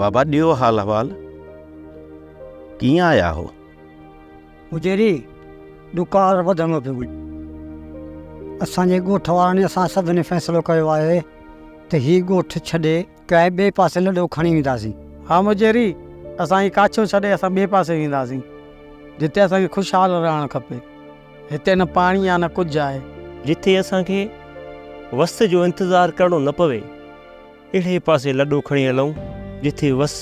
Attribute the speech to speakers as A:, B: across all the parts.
A: बाबा ॾियो हाल अहवाल, कीअं आया हो?
B: मुजेरी ॾुकार वधंदो पियो। असांजे ॻोठ वारनि असां सभिनी फ़ैसिलो कयो आहे त हीउ ॻोठ छॾे कंहिं ॿिए पासे लॾो खणी वेंदासीं।
C: हा मुजेरी, असांजी काछो छॾे असां ॿिए पासे वेंदासीं, जिते असांखे ख़ुशहाल रहणु खपे। हिते न पाणी आहे न कुझु आहे।
D: जिथे असांखे वस जो इंतज़ारु करिणो न पवे, अहिड़े पासे लॾो खणी हलूं जिथे वस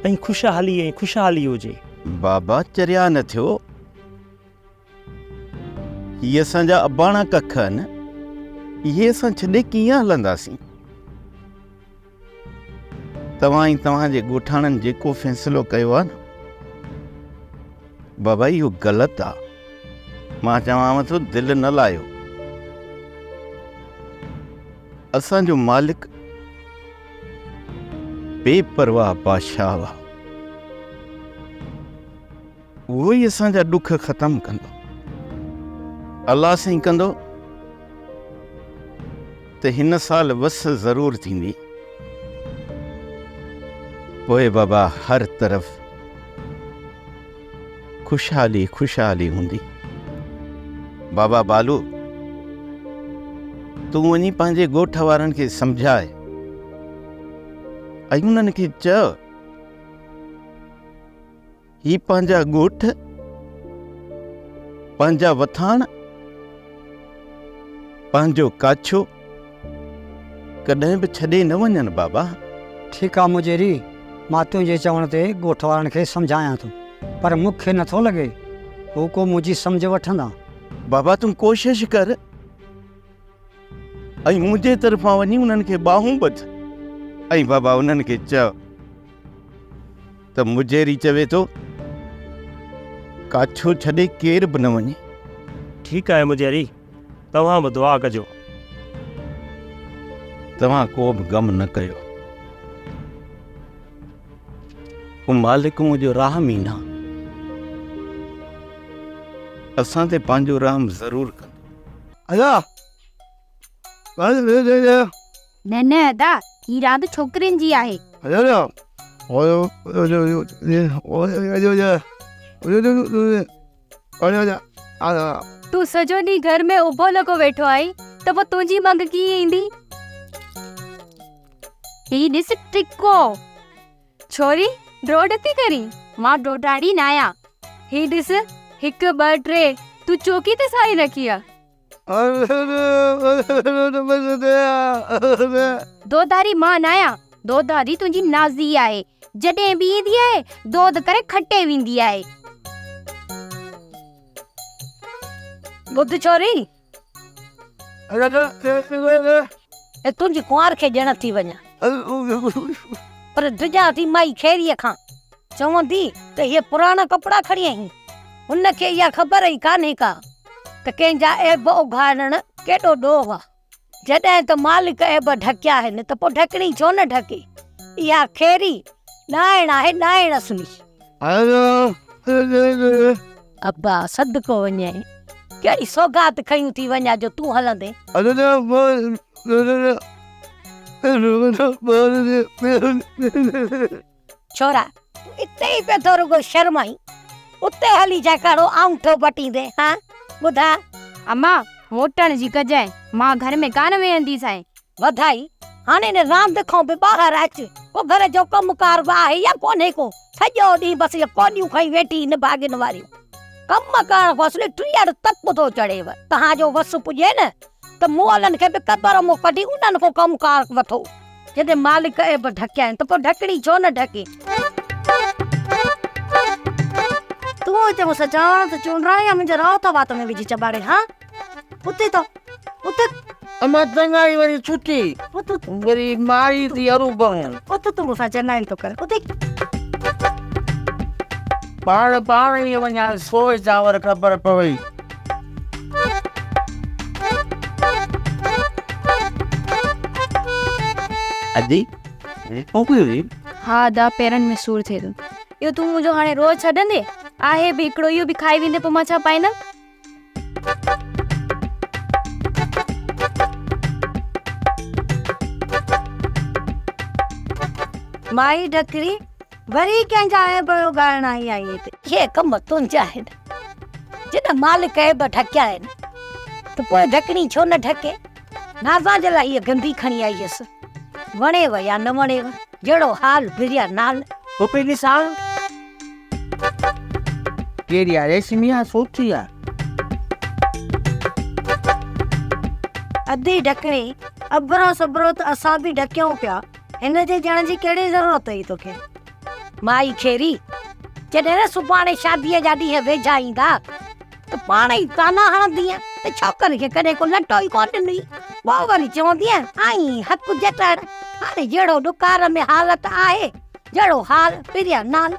D: ऐं ख़ुशहाली हुजे।
A: बाबा चरिया न थियो, इहे असांजा अबाणा कख आहिनि, इहे असां छॾे कीअं हलंदासीं? तव्हां ऐं तव्हांजे ॻोठाणनि जेको फ़ैसिलो कयो आहे न बाबा, इहो ग़लति आहे। मां चवांव थो, दिलि न लायो। असांजो मालिक बेपरवाह बादशाह हुआ, उहो ई असांजा ॾुख ख़तमु कंदो। अलाह साईं कंदो त हिन साल वस ज़रूरु थींदी। पोइ बाबा हर तरफ़ ख़ुशहाली हूंदी। बाबा बालू, तूं वञी पंहिंजे ॻोठ वारनि खे सम्झाए ऐं उन्हनि खे चओ, ही पंहिंजा ॻोठ, पंहिंजा वथाण, पंहिंजो काछो कॾहिं बि छॾे न वञनि। बाबा
B: ठीकु आहे मुजेरी, मां तुंहिंजे चवण ते ॻोठ वारनि खे सम्झायां थो, पर मूंखे नथो लॻे हू को मुंहिंजी सम्झ वठंदा।
A: बाबा तूं कोशिशि कर ऐं मुंहिंजे तरफ़ां वञी उन्हनि खे ॿाहूं ॿध ऐं बाबा उन्हनि खे चओ त मुजेरी चवे थो काछो छॾे केर बि न वञे।
D: ठीकु आहे मुजेरी, तव्हां बि दुआ कजो।
A: तव्हां को बि ग़म न कयो, हू मालिक मुंहिंजो रहम आहे, असां ते पंहिंजो रहम ज़रूरु कंदो।
E: न न अदा, ही रांदि छोकिरियुनि जी आहे। तूं सॼो ॾींहुं घर में उभो लॻो वेठो आई त पोइ तुंहिंजी मंग कीअं ईंदी? ही ॾिस टिको, छोरी ड्रोड थी करी, मां ड्रोडाड़ी न आहियां। ही ॾिस 1 2 3 तूं चौकी ते साई रखी आहे। दोधारी मां न आहियां, दोधारी तुंहिंजी नाज़ी आहे। जॾहिं बि ईंदी आहे दोध करे खटे वेंदी आहे। ॿुध छोरी, तुंहिंजी कुंवार खे ॼण थी वञा, पर दुजा थी माई खेरीअ खां चवंदी त इहे पुराणा कपिड़ा खणी आई। हुनखे इहा ख़बर ई कान्हे का त कंहिंजा ऐब उघाड़ण केॾो ॾोह आहे। जॾहिं त मालिक ऐब ढकिया आहिनि त पोइ ढकणी छो न ढके? इहा खेरी ॾाइण आहे, ॾाइण असली। अब्बा सदको वञे, कहिड़ी सौगात खयूं थी वञा जो तूं हलंदे। छोरा तूं इते ई पे थो रुगो शर्माई, उते हली जा करो आउंठो बटींदे। हाँ ॿुधा अम्मा, मोटण जी कजाए, मां घर में कान वेहंदी साईं। वधाई, हाणे ने रांदि खां बि ॿाहिरि अच, को घर जो कमकार आहे या कोन्हे को? सॼो ॾींहुं बसि इहे कोडियूं खई वेठी न भाॻिन वारियूं। कम करण खां असली टीहर तक थो चढ़ेव। तव्हांजो वस पुॼे न त मुअलनि खे बि कदर मूं कढी उन्हनि खां कमकार वठो। जॾहिं मालिक ऐब ढकिया आहिनि त पोइ ढकणी छो न ढके? तूं हिते मूंसां चवण त चूंडा या मुंहिंजे रात वात में विझी चबाड़े। हाँ उते तो उते
C: अम्मा चङाई वरी छुटी वरी मारी थी अरूबन।
E: उते तूं मूंसां चङाई थो कर। उते
C: पाण ई वञा सोए चांवर ख़बर पवई।
A: अजी
E: हा दा पेरनि में सूर थिए थो। इहो तूं मुंहिंजो हाणे रोज़ छॾंदे? आहे बि हिकिड़ो इहो बि खाई वेंदे पोइ मां छा पाईंदमि? माई ढकरी वरी कंहिंजा ऐब ॻाइण आई हिते। ये कम तुंहिंजा आहिनि। जॾहिं मालिक ऐब ढकिया आहिनि त पोइ ढकणी छो न ढके? नाज़ा जे लाइ हीअ गंदी खणी आई हुयसि। वणेव या न वणेव, जहिड़ो हाल बिरिया नाल।
F: पोइ पंहिंजी साल कहिड़ी आहे? रेशमी आहे, सोची आहे?
E: अधी ढकणी अबरो सबरो त असां बि ढकियूं पिया, हिन जे ॼण जी कहिड़ी ज़रूरत हुई तोखे? माई खेरी, जॾहिं न सुभाणे शादीअ जा ॾींहं वेझा ईंदा त पाण ई ताना हणंदीअ त छोकिरे खे कॾहिं को लटो ई कोन ॾिनी। पोइ वरी चवंदीअ आई हक़ जटण। हाणे जहिड़ो ॾुकार में हालत आहे, जहिड़ो हाल पिरिया नाल।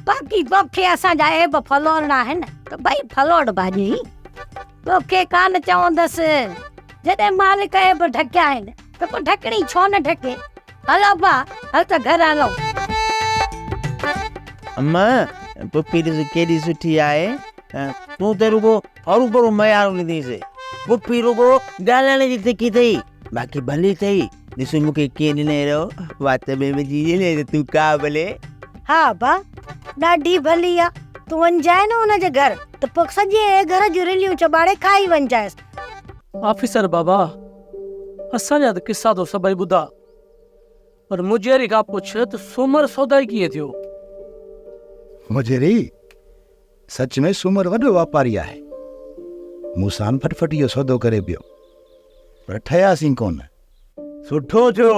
E: बाक़ी तोखे असांजा ऐब फलोड़ना आहिनि त भई फलोड़ भाॼी। तोखे कान चवंदसि, जॾहिं मालिक ऐब ढकिया आहिनि त पोइ ढकणी छो न ढके? हलो बा, हल त घर हलो।
F: अम्मा पुपी ॾिस केॾी सुठी आहे। तूं त रुगो हरू भरू मयार ॾिनीसीं। पुपी रुगो ॻाल्हाइण जी तिखी अथई, बाक़ी भली अथई। ॾिस मूंखे कीअं ॾिनई रहो, वात में विझी ॾिनई तूं का भले।
E: हा बा, ॾाढी भली आहे। तूं वञजाए न हुनजे घर त पोइ सॼे घर जूं रिलियूं चॿाड़े खाई वञजाएसि।
C: ऑफिसर बाबा, असांजा त किसा तो सभई ॿुधा, पर मुजेरी खां पुछ त सूमर सौदाई कीअं थियो?
G: मुजेरी, सच में सूमर वॾो वापारी आहे। मूंसां फटफट इहो सौदो करे पियो, पर ठहियासीं कोन।
A: सुठो थियो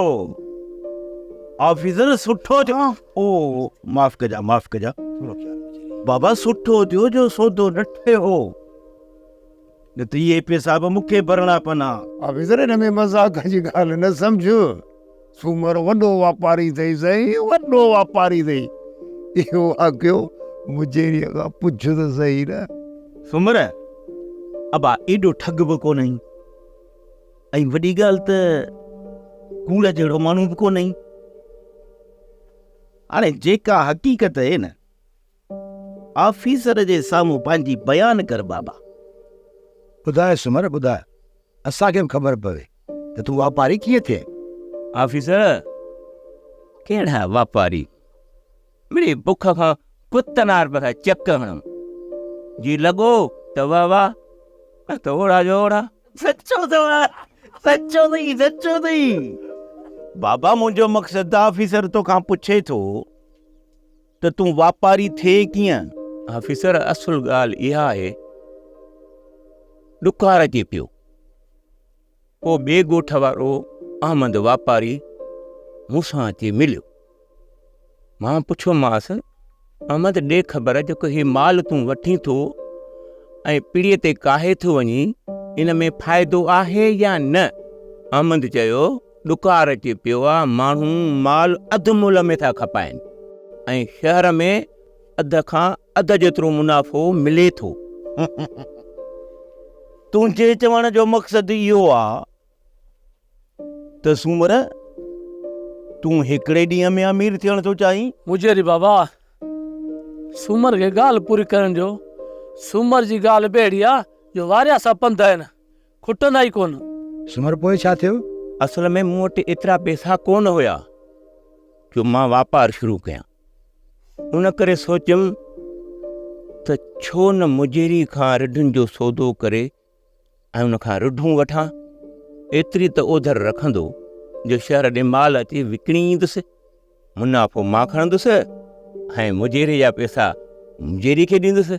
A: ऑफिसर, सुठो थियो। ओ माफ़ कजा बाबा, सुठो थियो जो सौदो न ठहियो, न त इहे पैसा बि मूंखे भरणा पवंदा।
H: ऑफिसर, हिन में मज़ाक जी ॻाल्हि न सम्झो। सूमर वॾो वापारी अथई, सही वॾो वापारी अथई। इहो आखियो मुजेरीअ खां पुछ त सही न।
A: सूमर अबा एॾो ठग बि कोन आई, ऐं वॾी ॻाल्हि त कूड़ जहिड़ो माण्हू बि कोन आई। हाणे जेका हक़ीक़त आहे न, ऑफिसर जे साम्हूं पंहिंजी बयान कर बाबा।
G: ॿुधाए सूमर, ॿुधाए, असांखे बि ख़बर पवे त तूं वापारी कीअं थिए।
D: ऑफिसर, कहिड़ा वापारी? मिड़ी बुख खां कुतनार पिया चक हणूं। जी लॻो त वाह वाह, त ओड़ा जो ओड़ा।
A: सचो अथई बाबा। मुंहिंजो मक़सदु ऑफिसर तोखां पुछे थो त तूं वापारी थिए कीअं।
D: ऑफिसर, असुल ॻाल्हि इहा आहे, ॾुकार अचे पियो। पोइ ॿिए ॻोठ वारो अहमद वापारी मूंसां अची मिलियो। मां पुछियोमांसि, अहमद ॾे ख़बर, जेको हीउ माल तूं वठी थो ऐं पीढ़ीअ ते काहे थो वञी, इन में फ़ाइदो आहे या न? अहमद चयो, ॾुकार अचे पियो आहे। माण्हू माल अधु मुल्ह में था खपाइनि ऐं शहर में अध खां अधु जेतिरो मुनाफ़ो मिले थो।
A: तुंहिंजे चवण जो मक़सदु इहो आहे त सूमर, तूं हिकिड़े ॾींहं में अमीर थियण थो चाहीं?
C: मुजेरी बाबा, सूमर खे ॻाल्हि पूरी करण जो। सूमर जी ॻाल्हि बेड़ी आहे जो वारिया सां पंध आहिनि, खुटंदा ई कोन।
G: सूमर, पोइ छा थियो?
D: असल में मूं वटि एतिरा पैसा कोन हुया जो मां वापारु शुरू कयां। उन करे सोचियमि त छो न मुजेरी खां रिढुनि जो सौदो करे ऐं उन खां रिढूं वठां। एतिरी त ओधर रखंदो जो शहर ॾे माल अची विकिणी ईंदुसि, मुनाफ़ो मां खणंदुसि ऐं मुजेरी जा पैसा मुजेरी खे ॾींदुसि।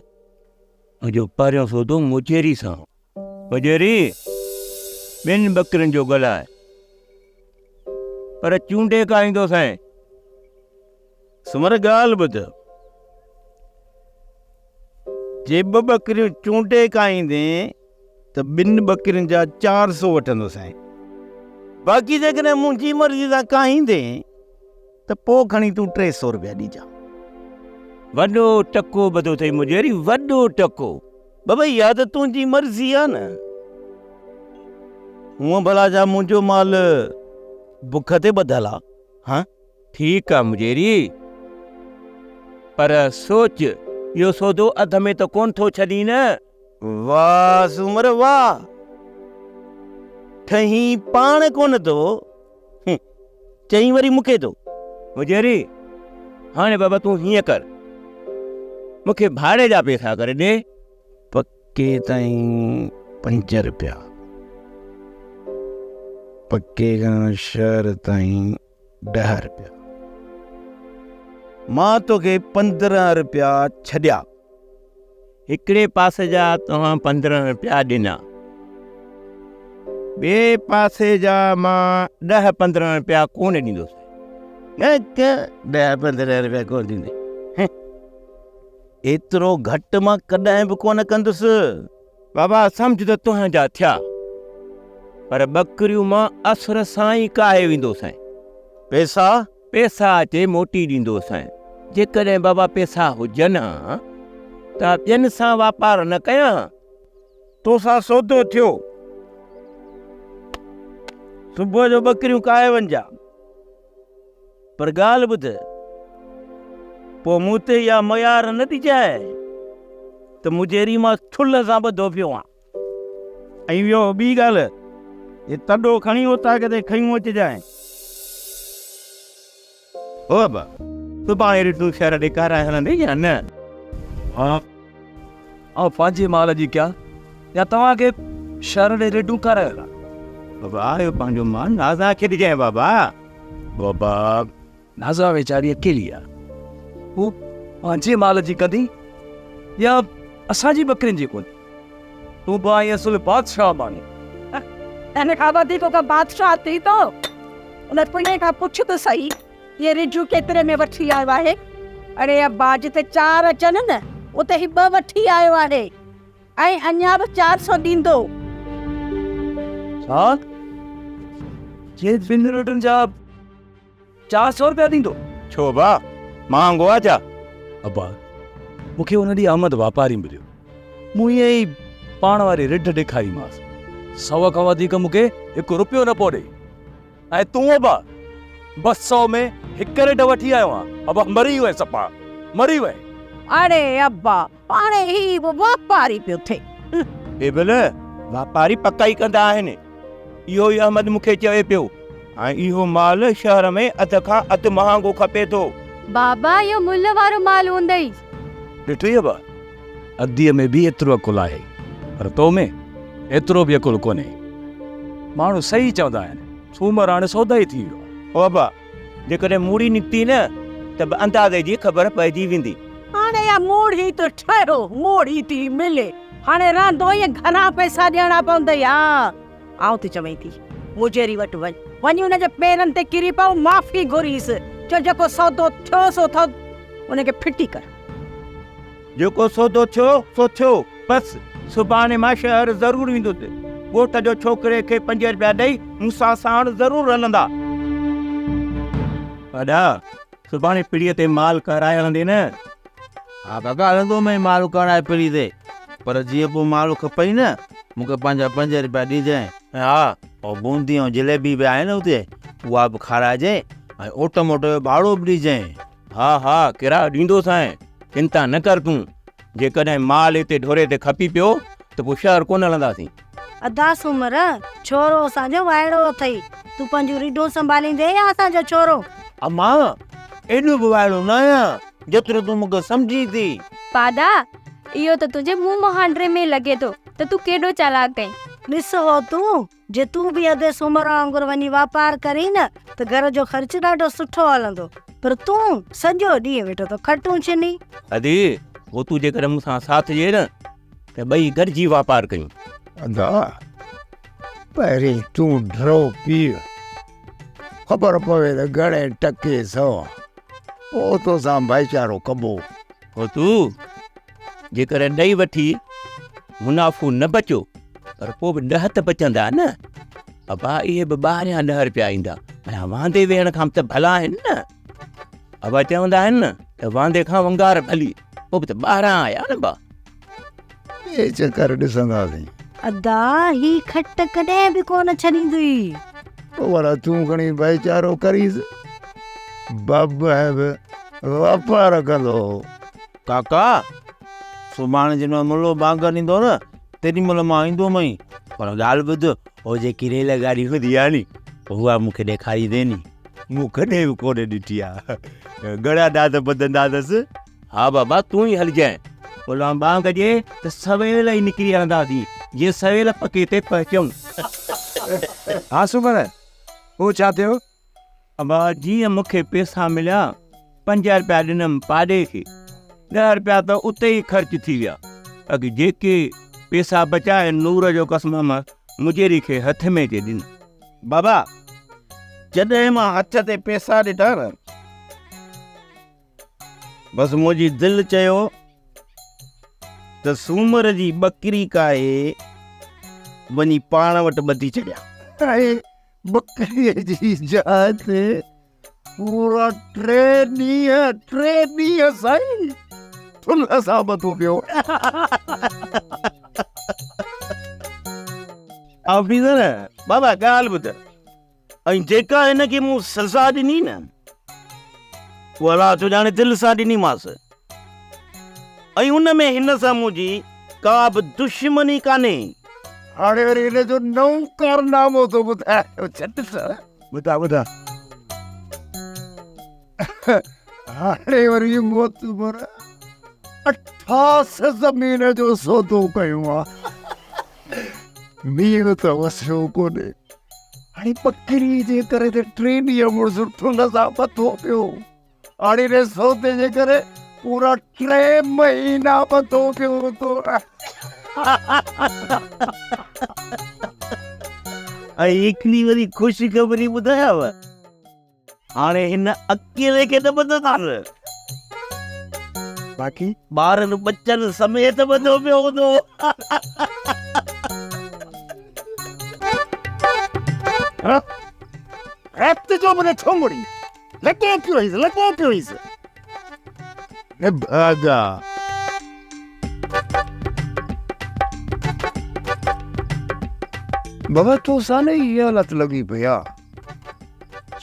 D: मुंहिंजो पहिरियों सौदो मुजेरी सां। मुजेरी, ॿिनि ॿकरियुनि जो ॻाल्हाए, पर चूंडे खाईंदोसीं।
A: सूमर, ॻाल्हि ॿुध, जे 2 ॿकरियूं चूंडे खाईंदे त 2 ॿकरियुनि जा 400 वठंदोसीं। बाक़ी जेकॾहिं मुंहिंजी मर्ज़ी सां खाईंदे त पोइ खणी तूं 300 रुपया ॾिजां।
D: वॾो टको ॿधो अथई मुजेरी, वॾो टको।
A: बाबा, इहा त तुंहिंजी मर्ज़ी आहे न। हूअं भला जा मुंहिंजो माल बुख ते ॿधल आहे।
D: हाँ ठीकु आहे मुजेरी, पर सोच, इहो सौदो अध में त कोन थो छॾी न।
A: वाह सूमर वाह, ठही पाण कोन थो, चई वरी मूंखे थो।
D: मुजेरी हाणे बाबा तूं हीअं कर मूंखे भाड़े जा पैसा करे ॾे
A: पक्के ताईं 5 रुपया, पक्के खां शहर ताईं 10 रुपया। मां तोखे 15 रुपया छॾिया।
D: हिकिड़े पासे जा तव्हां 15 रुपया ॾिना, ॿिए पासे जा मां 10-15 रुपया कोन ॾींदुसि।
A: 10-15 रुपया कोन ॾींदे, एतिरो घटि मां कॾहिं बि कोन कंदुसि।
D: बाबा सम्झ त तुंहिंजा थिया, पर ॿकरियूं मां असुर सां ई काहे वेंदोसांइ।
A: पैसा
D: पैसा अचे मोटी ॾींदोसांइ। जेकॾहिं बाबा पैसा हुजनि हा त ॿियनि सां वापार न कयां।
A: तोसां सौदो थियो, सुबुह जो ॿकरियूं काहे वञा, पर ॻाल्हि ॿुध, पोइ मूं ते इहा मयार न ॾिजाए त मुजेरी मां छुल सां ॿधो पियो आहियां। ऐं इहो ॿी ॻाल्हि, ये तॾो खणी उतां किथे खयूं अचिजांइ।
D: हो बाबा सुभाणे रिटू शहर ॾेखाराए हलंदे या न?
I: हा, ऐं पंहिंजे माल जी क्या या तव्हांखे शहर ॾे रेडू करायो?
D: बाबा इहो पंहिंजो मां नाज़ा खे ॾिजांइ। बाबा
I: बाबा नाज़ा वीचारी अकेली आहे, हू पंहिंजे माल जी कंदी या असांजी ॿकरियुनि जी कोन्हे? तूं बि आई असुल बादशाह मानी।
E: इन खां वधीक का बादशाह थी तो उन पुणे खां पुछ त सही, ये रिजू केतिरे में वठी आयो आहे? अरे अब्बा जिते 4 अचनि न उते ही 2 वठी आयो आहे ऐं अञा बि 400 ॾींदो।
I: छा जे ॿिनि रोटियुनि जा 400 रुपया ॾींदो?
D: छो बा महांगो आहे छा?
I: अब्बा मूंखे हुन ॾींहुं अहमद वापारी मिलियो, मूं ईअं ई पाण वारी रिढ ॾेखारीमांसि। 100 खां वधीक मूंखे 1 रुपयो न पियो ॾे। ऐं तूं अब्बा 200 में 1 रिढ वठी आयो आहियां। अब्बा मरी वए, सपा मरी वए।
E: अरे अब्बा पाणे ही वापारी पियो थे।
D: हे भल वापारी पका ई कंदा आहिनि। इहो ई अहमद मूंखे चवे पियो, ऐं इहो माल शहर में अध खां अधु महांगो खपे थो।
J: बाबा इहो मुल्ह वारो माल हूंदई।
I: ॾिठो अब्बा, अदीअ में बि एतिरो अकुल आहे, पर तो में एतिरो बि अकुल कोन्हे। माण्हू सही चवंदा आहिनि, सूमर हाणे सौदा ई थी वियो।
D: ओ बाबा जेकॾहिं मूड़ी निकिती न त बि अंदाज़े जी ख़बर पइजी वेंदी।
E: हाणे या मूड़ ही तो ठहियो, मूड़ ही थी मिले। हाणे रांदो ई घणा पैसा ॾियणा पवंदई। हा आउं थी चवई थी मुजेरी वटि वञ हुनजे पेरनि ते किरी पओ, माफ़ी घुरीस, चो जेको सौदो थियो सो थियो, उनखे फिटी कर।
D: जेको सौदो थियो सो थियो, बसि सुभाणे मां शहर ज़रूरु वेंदुसि। ॻोठ जो छोकिरे खे 5 रुपया ॾेई मूंसां साण ज़रूरु हलंदा। वॾा सुभाणे पीढ़ीअ ते माल कराए हलंदे न?
F: हा काका हलंदो मैं माल कराए पीड़ी ते, पर जीअं पोइ माल खपई न मूंखे पंहिंजा 5 रुपया ॾिजांइ। हा ऐं बूंदी ऐं जलेबी बि आहे न हुते, उहा बि खाराइजांइ ऐं ओटो मोटो जो भाड़ो बि ॾिजांइ।
D: हा हा किरायो ॾींदोसांइ, चिंता न कर तूं। जेकॾहिं माल हिते ढोरे ते खपी पियो त पोइ शहर कोन हलंदासीं।
E: अदा सूमर छोरो असांजो वाइड़ो अथई, तूं पंहिंजो रीडो संभालींदे या असांजो छोरो?
F: अम्मा एॾो बि वाइड़ो न आहियां जेतिरो तूं मूंखे सम्झी थी।
J: पादा इहो त तुंहिंजे मुंहुं मुहांडरे में लॻे थो त तूं केॾो चालाक आहीं।
E: ॾिस हो तूं, जे तूं बि अधे सूमर वांगुरु वञी वापार करी न त घर जो ख़र्च ॾाढो सुठो हलंदो, पर तूं सॼो ॾींहुं वेठो तो खटूं छिनी।
D: अदी वो तूं जेकॾहिं मूंसां साथ ॾिए न त ॿई गॾिजी वापार कयूं।
H: अदा पहिरीं तूं ड्रो पी, ख़बर पवे त घणे टके सौ, पोइ तोसां भाईचारो कबो।
D: हो तूं जेकॾहिं ॾेई वठी मुनाफ़ो न बचियो, पर पोइ बि 10 त बचंदा न। अबा इहे बि 12 या 10 रुपया ईंदा, ऐं वांदे वेहण खां त भला आहिनि न। अबा चवंदा आहिनि न त वांदे खां वंगार भली, पोइ बि त 12 आया न बा।
H: ये चक्कर ॾिसंदासीं।
E: अदा ही खट कॾहिं बि कोन छॾींदी।
H: पर तूं खणी भाईचारो करीस, बब है बि वापार कंदो।
F: काका सुभाणे जॾहिं मुलो बांगर ईंदो न तेॾी महिल मां ईंदोमांइ, पर ॻाल्हि ॿुध, हो जेकी रेल गाॾी हूंदी आहे नी उहा मूंखे ॾेखारी ॾे नी।
A: मूं कॾहिं बि कोन्हे ॾिठी आहे। घणा दाद ॿधंदा अथसि।
D: हा बाबा तूं ई हलिजांइ, बोला बांग कजे त सवेल ई निकिरी हलंदासीं, जीअं सवेल पके ते पहुचूं।
H: हाँ सुमर वो छा थियो?
D: अबा जीअं मूंखे पैसा मिलिया 5 रुपया ॾिनमि पाॾे खे, 10 रुपया त उते ई ख़र्च थी विया। अॻे जेके पैसा बचाए नूर जो कसम मां मुजेरी खे हथ में चे ॾिन।
A: बाबा जॾहिं मां हथ ते पैसा ॾिठा न, बसि मुंहिंजी दिलि चयो त सूमर जी ॿकरी काहे वञी पाण वटि ॿधी छॾियां।
H: अरे बकरीअ जी जात पूरा 3 ॾींहं साईं फुल सां ॿधो पियो।
A: ऑफिसर बाबा ॻाल्हि ॿुध, ऐं जेका हिनखे मूं सज़ा ॾिनी न, उहा अलाह तो ॼाणे दिलि सां ॾिनीमांसि, ऐं उन में हिन सां मुंहिंजी का बि दुश्मनी कान्हे।
H: हाणे वरी हिन जो नओं कारनामो थो ॿुधायो। छॾ ॿुधा ॿुधा हाणे वरी मोतबर 88 ज़मीन जो सौदो कयो आहे। मींहुं त वसियो कोन्हे, हाणे ॿकरी जे करे त 3 ॾींहं मुड़ुसु ठुन सां ॿधो पियो। हाणे हिन सौदे जे करे पूरा 3 महीना ॿधो पियो थो।
A: ऐं हिकिड़ी वरी ख़ुशि ख़बरी ॿुधायांव, हाणे हिन अकेले खे न ॿधंदासीं,
H: बाक़ी
A: ॿारनि बच्चनि समेत ॿधो पियो हूंदो।
H: हफ़्ते जो मने ठोंगड़ी लॻो पियो हुइसि।
A: ए भागा
H: बाबा तो साने ये हालत लगी भैया,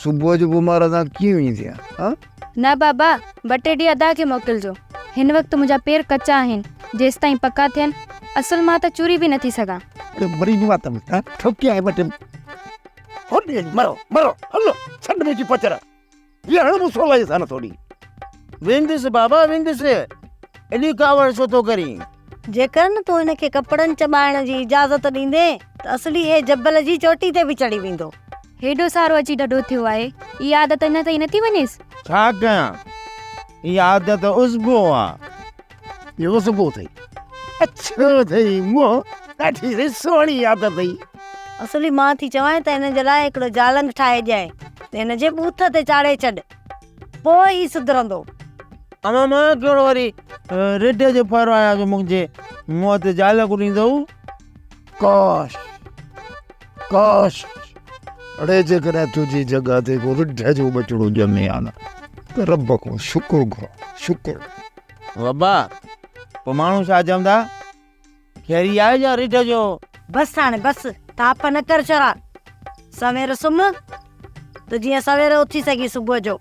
H: सुबुह जो बीमार सां कीअं हुई थिया? हाँ
J: न बाबा, ॿ टे ॾींहं अदा खे मोकिलिजो। हिन वक़्तु मुंहिंजा पेर कचा आहिनि, जेसि ताईं पका थियनि असुल मां त चूरी बि नथी सघां।
H: तो बड़ी बात है, ठोकी आए बटे होने मरो मरो हलो छंड में की पचरा ये हण मुसोला ये साना थोड़ी
F: विंदुसि बाबा विंदुसि, एॾी कावड़ छो थो करी?
E: जेकर न तूं हिनखे कपिड़नि चॿाइण जी इजाज़त ॾींदे त असली हे जबल जी चोटी ते बि चढ़ी वेंदो।
J: हेॾो सारो अची ॾढो थियो आहे, इहा आदत अञा ताईं नथी वञेसि।
F: छा कयां, इहा आदत उसबो आहे।
H: ये उसबो थई अच्छो थई मो ॾाढी रिसोणी आदत थई।
E: असली मां थी चवां त हिन जे लाइ हिकिड़ो जालंग ठाहे ॾियाए त हिन जे बूथ ते चाढ़े छॾ, पोइ ई सुधरंदो।
F: अमा मां कहिड़ो वरी रिढ जो फर आया जो मुंहिंजे मुंहं ते जाल ॾींदो।
H: काश काश अड़े जेकॾहिं तुंहिंजी जॻह ते को रिढ जो बचड़ो ॼमे आ न त रब को शुक्र घुरो शुक्र।
F: बाबा पोइ माण्हू छा चवंदा, खैरी आहे या रिढ जो?
E: बसि हाणे बसि, ताप न कर छड़ा, सवेर सुम्ह त जीअं सवेर उथी सघी सुबुह जो।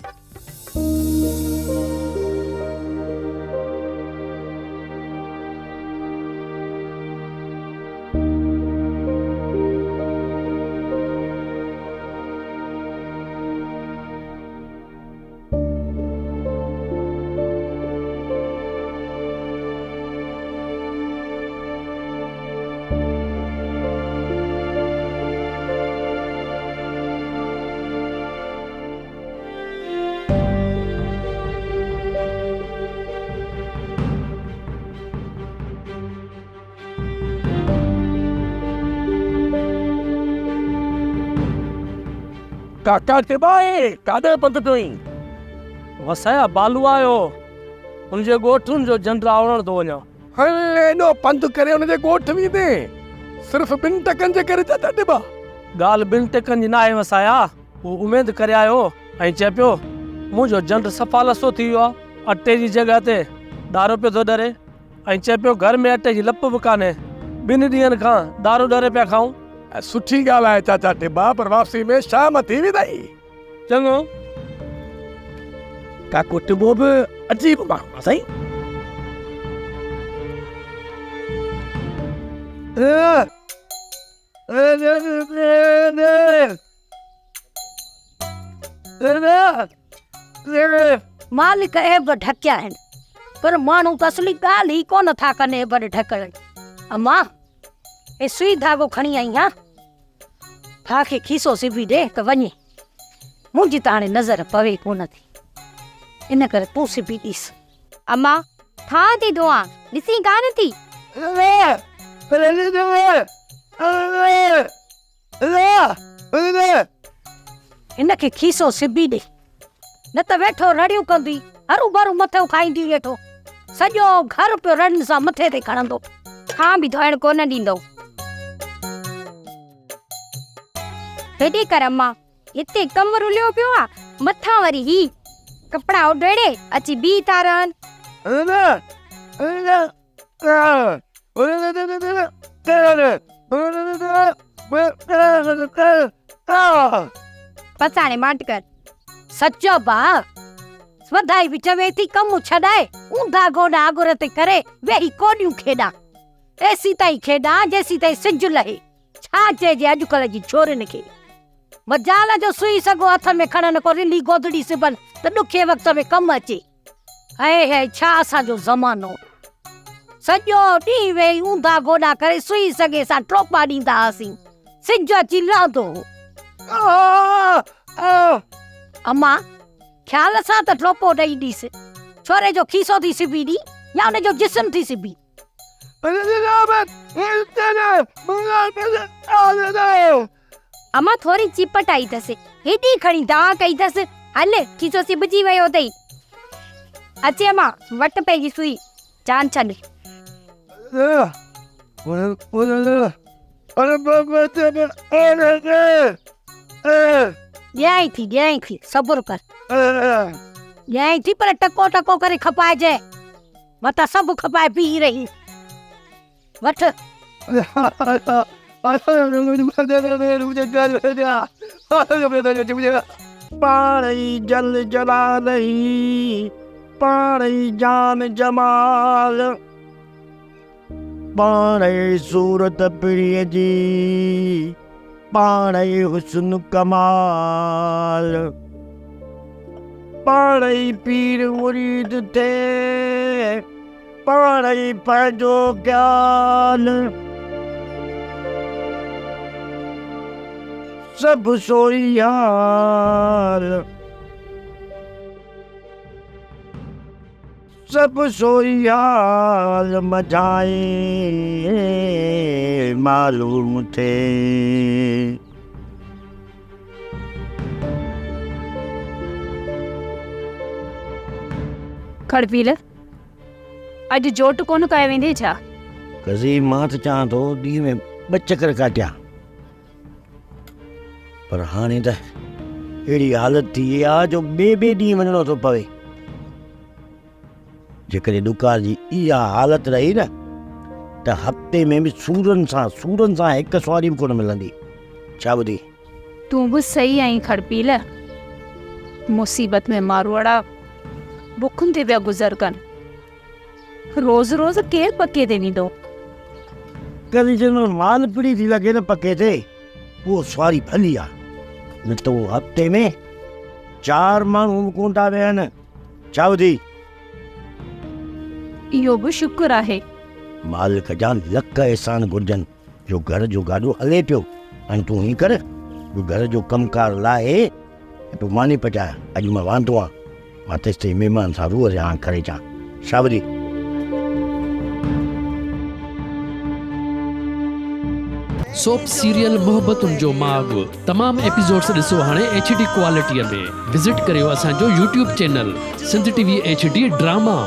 C: काका टिबाए काॾे पंधु पियो आहीं? वसाया बालू आयो, हुनजे ॻोठुनि जो झंडु आवरण थो वञा।
H: हले एॾो पंधु करे हुनजे ॻोठ वेंदे सिर्फ़ 2 टकनि जे करे त टिबा।
C: ॻाल्हि 2 टकनि जी न आहे वसाया, हू उमेद करे आयो ऐं चए पियो मुंहिंजो झंडु सफ़ा लसो थी वियो आहे, अटे जी जॻह ते दारू पियो थो डरे, ऐं चए पियो घर में अटे जी लप बि कान्हे, 2 ॾींहंनि खां दारू डरे पिया खाऊं।
H: सुठी ॻाल्हि आहे चाचा टिबा, पर वापसी में शाम थी वेंदई।
C: चङो,
H: काको टिबो बि अजीब माण्हू आहे साईं।
E: मालिक एब ढकिया आहिनि पर माण्हू त असली ॻाल्हि ई कोन था कनि एब ढकण। अम्मा हे सुई धागो खणी आई हा, भाउ खे खीसो सिबी ॾे त वञे। मुंहिंजी त हाणे नज़र पवे कोन थी, इन करे तूं सिबी ॾीस।
J: अम्मा था थी दुआ ॾिसी कान थी।
E: हिनखे खीसो सिबी ॾे, न त वेठो रड़ियूं कंदी, हरू भरू मथे खाईंदी वेठो, सॼो घर पियो रड़नि सां मथे ते खणंदो।
J: खां बि धोइण कोन ॾींदो। हेॾे कर अम्मा, हिते कमु रुलियो पियो आहे, मथां वरी ही कपिड़ा उॾेड़े अची बी था रहनि। पसाणे मांट कर।
E: सचो भाउ, वधाई बि चवे थी कमु छॾाए, ऊंधा गोॾा आगुर ते करे वेही कोॾियूं खेॾां, एसी ताईं खेॾां जेसी ताईं सिज लहे। छा चइजे अॼुकल्ह जी छोरियुनि खे, मजाल जो सुई सॻो हथ में खणनि को रिली गोदड़ी सिबनि त ॾुखे वक़्त में कमु अचे। हाय हाय छा असांजो ज़मानो, सॼो ॾींहुं वेही ऊंधा गोॾा करे सुई सॻे सां ट्रोपा ॾींदा हुआसीं, सिज अची लहंदो हो। अम्मा ख़्याल सां त ट्रोपो ॾेई ॾीस, छोरे जो खीसो थी सिबी ॾी या हुनजो जिस्म थी सिबी।
J: अम्मा थोरी चिपट आई अथसि, हेॾी खणी दवा कई अथसि, हल खीसो सिबजी वियो अथई। अचे अम्मा वटि पंहिंजी सुई, जान छॾ। ॾियाई थी सब्र कर, ॾियाई थी पर टको टको करे खपाइजे, मता सभु खपाए पी रही। वठ
A: पाणी जल जला रही, पाणी जान जमाल, पाणी सूरत पिड़ीअ जी, पाणी हुस्न कमाल, पाणी पीर मुरीद थे, पाणी पंहिंजो ज्ञान, सब सोई हाल, सब सोई हाल मझाए मालूम थे।
J: खड़पील अॼु जोट कोन कयो वेंदे छा?
A: कज़ी मां त चाहियां थो ॾींहं में 2 चकर काटिया, पर हाणे त अहिड़ी हालत थी आहे जो ॿिए ॾींहुं वञिणो थो पवे। जेकॾहिं ॾुकार जी इहा हालत रही न त हफ़्ते में बि सूरनि सां हिकु सवारी बि कोन मिलंदी। छा ॿुधी?
J: तूं बि सही आहीं खड़पील, मुसीबत में मारवाड़ा बुखुनि ते पिया गुज़र कनि, रोज़ रोज़ केरु पके ते वेंदो?
A: कॾहिं जंहिं माल पिड़ी थी लॻे न पके ते, उहो सवारी भली आहे, न त उहो हफ़्ते में 4 माण्हू बि कोन था वेहनि। छा ॿुधी?
J: इहो बि शुक्र आहे,
A: मालिक जा लख एहसान घुरजनि जो घर जो गाॾो हले पियो। हाणे तूं हीअं कर, तूं घर जो कमकार लाहे, तूं मानी पचाए, अॼु मां वांदो आहियां, मां तेसि ताईं महिमान सां रूह रिहां करे अचां। छा ॿुधी?
K: सोप सीरियल मोहब्बतुनि जो माग तमाम एपिसोड्स ॾिसो हाणे HD क्वालिटीअ में। विज़िट करियो असांजो YouTube channel Sindh TV HD drama.